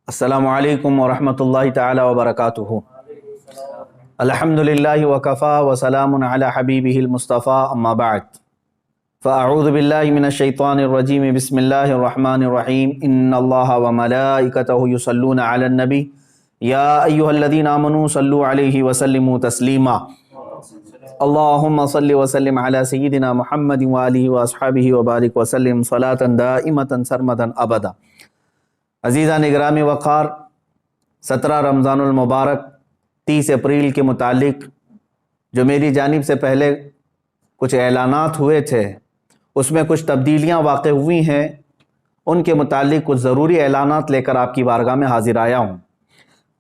अस्सलामु अलैकुम वरहमतुल्लाहि ताला वबरकातुहू। अल्हम्दुलिल्लाहि वकफ़ा वसलामुन अला हबीबिहिल मुस्तफ़ा अम्मा बाद। फ़अऊज़ु बिल्लाहि मिनश शैतानिर रजीम बिस्मिल्लाहिर रहमानिर रहीम। इन्नल्लाहा व मलाइकतहु युसल्लूना अलन नबी या अय्युहल्लज़ीना आमनू सल्लु अलैहि व सल्लिमू तस्लीमा। अल्लाहुम्मा सल्लि व सल्लिम अला सय्यिदिना मुहम्मदिन व आलिहि व अस्हाबिहि व बारिक व सल्लिम सलातन दाइमतन सरमदन अबदा। अज़ीज़ान इकराम वक़ार, 17 रमज़ानुल मुबारक 30 अप्रैल के मुतालिक जो मेरी जानिब से पहले कुछ ऐलानात हुए थे उसमें कुछ तब्दीलियाँ वाक़ हुई हैं। उनके मुतालिक कुछ ज़रूरी ऐलानात लेकर आपकी बारगाह में हाजिर आया हूँ।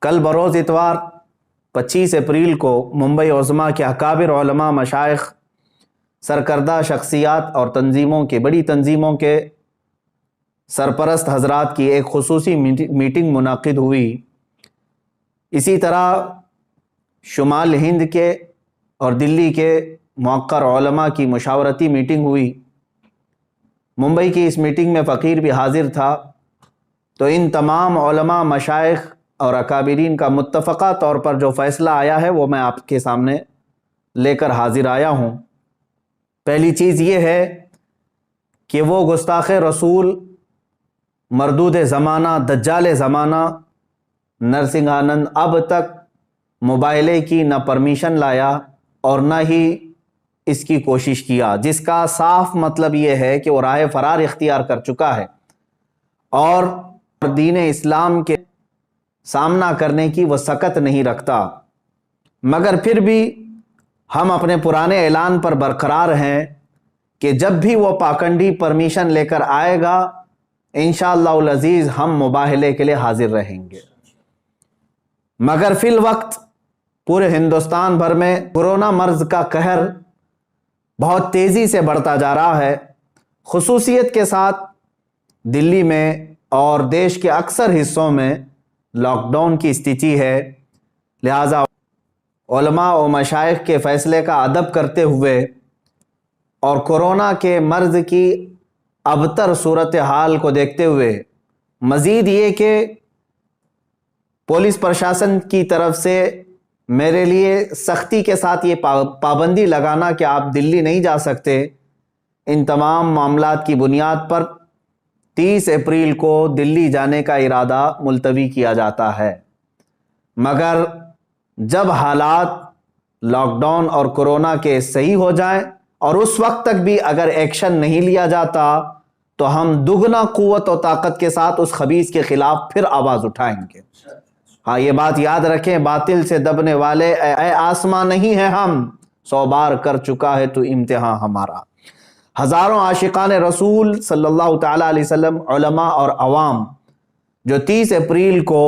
कल बरोज़ इतवार 25 अप्रैल को मुंबई उज़्मा के अकाबिर उलमा, मशाइख, सरकर्दा शख्सियात और तंजीमों के बड़ी तंजीमों के सरपरस्त हजरात की एक खुसूसी मीटिंग मुनाकिद हुई। इसी तरह शुमाल हिंद के और दिल्ली के मुअक्कर उलमा की मुशावरती मीटिंग हुई। मुंबई की इस मीटिंग में फ़कीर भी हाजिर था। तो इन तमाम उलमा, मशाइख और अकाबिरीन का मुत्तफ़क़ा तौर पर जो फ़ैसला आया है वो मैं आपके सामने लेकर हाजिर आया हूँ। पहली चीज़ ये है कि वो गुस्ताख़ रसूल, मरदूद ज़माना, दज्जाल ज़माना नरसिंहानंद अब तक मुबाइले की न परमिशन लाया और न ही इसकी कोशिश किया, जिसका साफ मतलब ये है कि वो राह फ़रार इख्तियार कर चुका है और दीन इस्लाम के सामना करने की वो सकत नहीं रखता। मगर फिर भी हम अपने पुराने ऐलान पर बरकरार हैं कि जब भी वो पाखंडी परमिशन लेकर आएगा इंशाअल्लाहुल अज़ीज़ हम मुबाहले के लिए हाजिर रहेंगे। मगर फिल वक्त पूरे हिंदुस्तान भर में कोरोना मर्ज़ का कहर बहुत तेज़ी से बढ़ता जा रहा है। खुसूसियत के साथ दिल्ली में और देश के अक्सर हिस्सों में लॉकडाउन की स्थिति है। लिहाजा उलमा और मशाइख के फ़ैसले का अदब करते हुए और कोरोना के मर्ज़ की अबतर सूरत हाल को देखते हुए, मज़ीद ये कि पुलिस प्रशासन की तरफ से मेरे लिए सख्ती के साथ ये पाबंदी लगाना कि आप दिल्ली नहीं जा सकते, इन तमाम मामलात की बुनियाद पर 30 अप्रैल को दिल्ली जाने का इरादा मुलतवी किया जाता है। मगर जब हालात लॉकडाउन और कोरोना के सही हो जाएं और उस वक्त तक भी अगर एक्शन नहीं लिया जाता तो हम दुगना क़ुव्वत और ताकत के साथ उस खबीस के ख़िलाफ़ फिर आवाज़ उठाएंगे। हाँ, ये बात याद रखें, बातिल से दबने वाले ए आसमां नहीं है हम, 100 बार कर चुका है तो इम्तिहान हमारा। हज़ारों आशिकान रसूल सल्लल्लाहु ताला अलैहि वसल्लम, उलमा और अवाम जो 30 अप्रैल को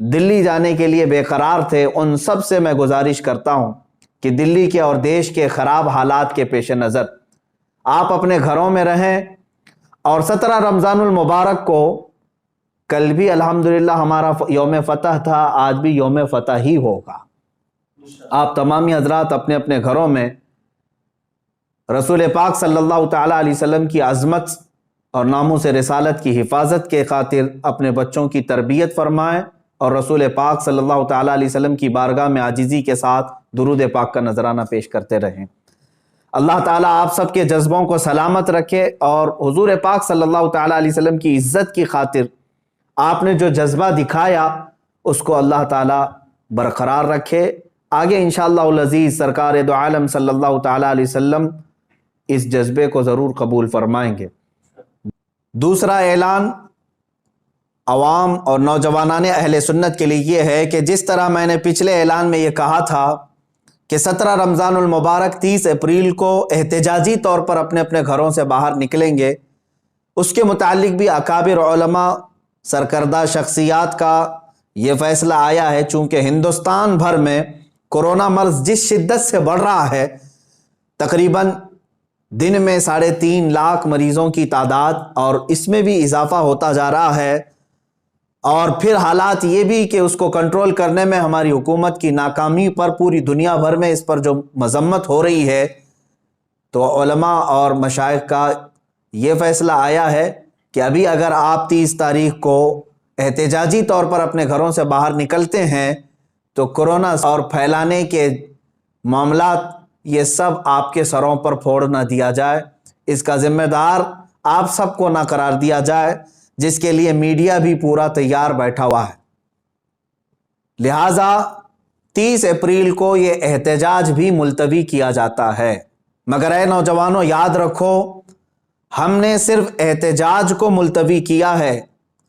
दिल्ली जाने के लिए बेकरार थे, उन सब से मैं गुजारिश करता हूँ कि दिल्ली के और देश के ख़राब हालात के पेश नज़र आप अपने घरों में रहें। और 17 रमज़ानुल मुबारक को, कल भी अल्हम्दुलिल्लाह हमारा यौम फ़तह था, आज भी यौम फ़तह ही होगा। आप तमामी हज़रात अपने अपने घरों में रसूल पाक सल्लल्लाहु ताला अलैहि वसल्लम की अज़मत और नामूस रिसालत की हिफाजत के खातिर अपने बच्चों की तरबियत फरमाएँ और रसूल पाक सल्लल्लाहु ताला अलैहि वसल्लम की बारगाह में आजिज़ी के साथ दुरूद पाक का नजराना पेश करते रहें। अल्लाह ताला आप सब के जज्बों को सलामत रखे और हुजूर पाक सल्लल्लाहु ताला अलैहि वसल्लम की इज़्ज़त की खातिर आपने जो जज्बा दिखाया उसको अल्लाह ताला बरकरार रखे। आगे इंशाअल्लाहुल अज़ीज़ सरकार दो आलम सल्लल्लाहु ताला अलैहि वसल्लम इस जज्बे को ज़रूर कबूल फरमाएंगे। दूसरा ऐलान अवाम और नौजवानान अहले सुन्नत के लिए ये है कि जिस तरह मैंने पिछले ऐलान में ये कहा था कि 17 रमज़ानुल मुबारक 30 अप्रैल को एहतजाजी तौर पर अपने अपने घरों से बाहर निकलेंगे, उसके मुतालिक भी अकाबिर उलमा, सरकर्दा शख्सियात का ये फ़ैसला आया है। चूँकि हिंदुस्तान भर में कोरोना मर्ज़ जिस शिद्दत से बढ़ रहा है, तकरीबन दिन में 3.5 लाख मरीज़ों की तादाद और इसमें भी इजाफ़ा होता जा रहा है। और फिर हालात ये भी कि उसको कंट्रोल करने में हमारी हुकूमत की नाकामी पर पूरी दुनिया भर में इस पर जो मज़म्मत हो रही है, तो उलमा और मशाइख का ये फ़ैसला आया है कि अभी अगर आप 30 तारीख को احتجاجی طور پر اپنے گھروں سے باہر نکلتے ہیں تو کورونا اور پھیلانے کے معاملات یہ سب آپ کے سروں پر پھوڑ نہ دیا جائے، اس کا ذمہ دار آپ سب کو نہ قرار دیا جائے، جس کے لیے میڈیا بھی پورا تیار بیٹھا ہوا ہے۔ لہٰذا 30 اپریل کو یہ احتجاج بھی ملتوی کیا جاتا ہے، مگر اے نوجوانوں یاد رکھو، ہم نے صرف احتجاج کو ملتوی کیا ہے،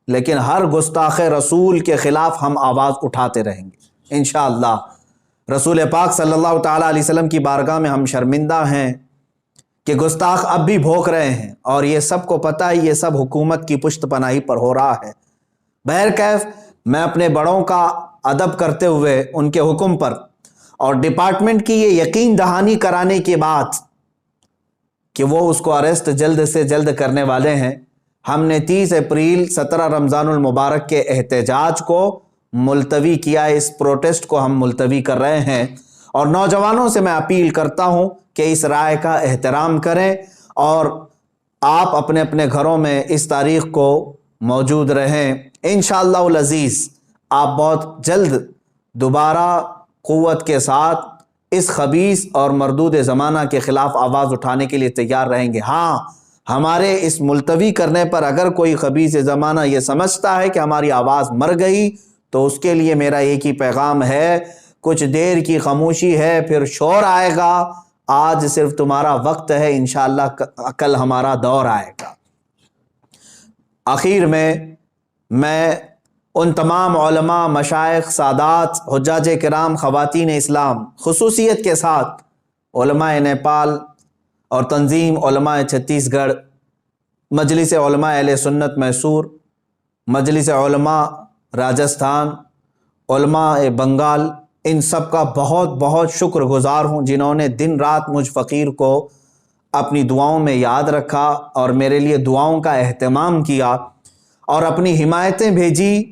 لیکن ہر گستاخ رسول کے خلاف ہم آواز اٹھاتے رہیں گے انشاءاللہ۔ رسول پاک صلی اللہ تعالیٰ علیہ وسلم کی بارگاہ میں ہم شرمندہ ہیں کہ گستاخ اب بھی بھوک رہے ہیں، اور یہ سب کو پتہ ہے یہ سب حکومت کی پشت پناہی پر ہو رہا ہے۔ بہرکیف میں اپنے بڑوں کا ادب کرتے ہوئے ان کے حکم پر اور ڈپارٹمنٹ کی یہ یقین دہانی کرانے کے بعد کہ وہ اس کو اریسٹ جلد سے جلد کرنے والے ہیں، ہم نے 30 اپریل 17 رمضان المبارک کے احتجاج کو ملتوی کیا ہے۔ اس پروٹیسٹ کو ہم ملتوی کر رہے ہیں، اور نوجوانوں سے میں اپیل کرتا ہوں کہ اس رائے کا احترام کریں اور آپ اپنے اپنے گھروں میں اس تاریخ کو موجود رہیں۔ انشاءاللہ العزیز آپ بہت جلد دوبارہ قوت کے ساتھ اس خبیث اور مردود زمانہ کے خلاف آواز اٹھانے کے لیے تیار رہیں گے۔ ہاں، ہمارے اس ملتوی کرنے پر اگر کوئی خبیث زمانہ یہ سمجھتا ہے کہ ہماری آواز مر گئی تو اس کے لیے میرا ایک ہی پیغام ہے، کچھ دیر کی خاموشی ہے پھر شور آئے گا، آج صرف تمہارا وقت ہے، انشاءاللہ کل ہمارا دور آئے گا۔ آخر میں ان تمام علماء، مشائخ، سادات، حجاج کرام، خواتین اسلام، خصوصیت کے ساتھ علماء نیپال اور تنظیم علماء چھتیس گڑھ، مجلس علماء اہل سنت میسور، مجلس علماء راجستھان، علماء بنگال، ان سب کا بہت بہت شکر گزار ہوں جنہوں نے دن رات مجھ فقیر کو اپنی دعاؤں میں یاد رکھا اور میرے لیے دعاؤں کا اہتمام کیا اور اپنی حمایتیں بھیجی،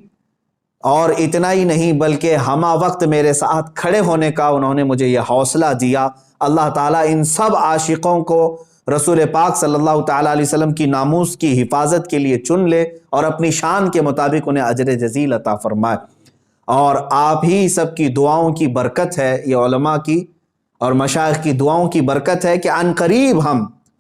اور اتنا ہی نہیں بلکہ ہمہ وقت میرے ساتھ کھڑے ہونے کا انہوں نے مجھے یہ حوصلہ دیا۔ اللہ تعالیٰ ان سب عاشقوں کو رسول پاک صلی اللہ تعالیٰ علیہ وسلم کی ناموس کی حفاظت کے لیے چن لے اور اپنی شان کے مطابق انہیں اجر جزیل عطا فرمائے۔ اور آپ ہی سب کی دعاؤں کی برکت ہے، یہ علماء کی اور مشائخ کی دعاؤں کی برکت ہے کہ عنقریب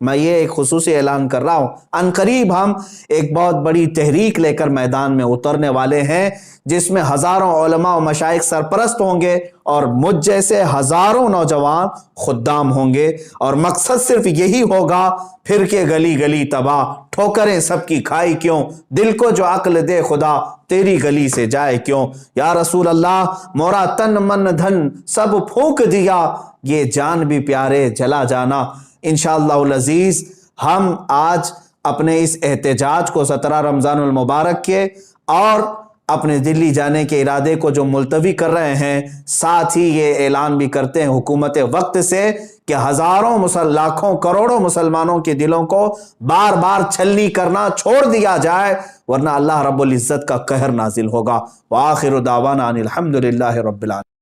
میں یہ ایک خصوصی اعلان کر رہا ہوں، عنقریب ہم ایک بہت بڑی تحریک لے کر میدان میں اترنے والے ہیں، جس میں ہزاروں علماء و مشائخ سرپرست ہوں گے اور مجھ جیسے ہزاروں نوجوان خدام ہوں گے، اور مقصد صرف یہی ہوگا، پھر کے گلی گلی تباہ، ٹھوکریں سب کی کھائی کیوں، دل کو جو عقل دے خدا تیری گلی سے جائے کیوں، یا رسول اللہ مورا تن من دھن سب پھونک دیا، یہ جان بھی پیارے جلا جانا۔ انشاءاللہ العزیز ہم آج اپنے اس احتجاج کو 17 رمضان المبارک کے اور اپنے دلی جانے کے ارادے کو جو ملتوی کر رہے ہیں، ساتھ ہی یہ اعلان بھی کرتے ہیں حکومت وقت سے کہ ہزاروں لاکھوں کروڑوں مسلمانوں کے دلوں کو بار بار چھلنی کرنا چھوڑ دیا جائے، ورنہ اللہ رب العزت کا قہر نازل ہوگا۔ وآخر دعوانا ان الحمد للہ رب العالمین۔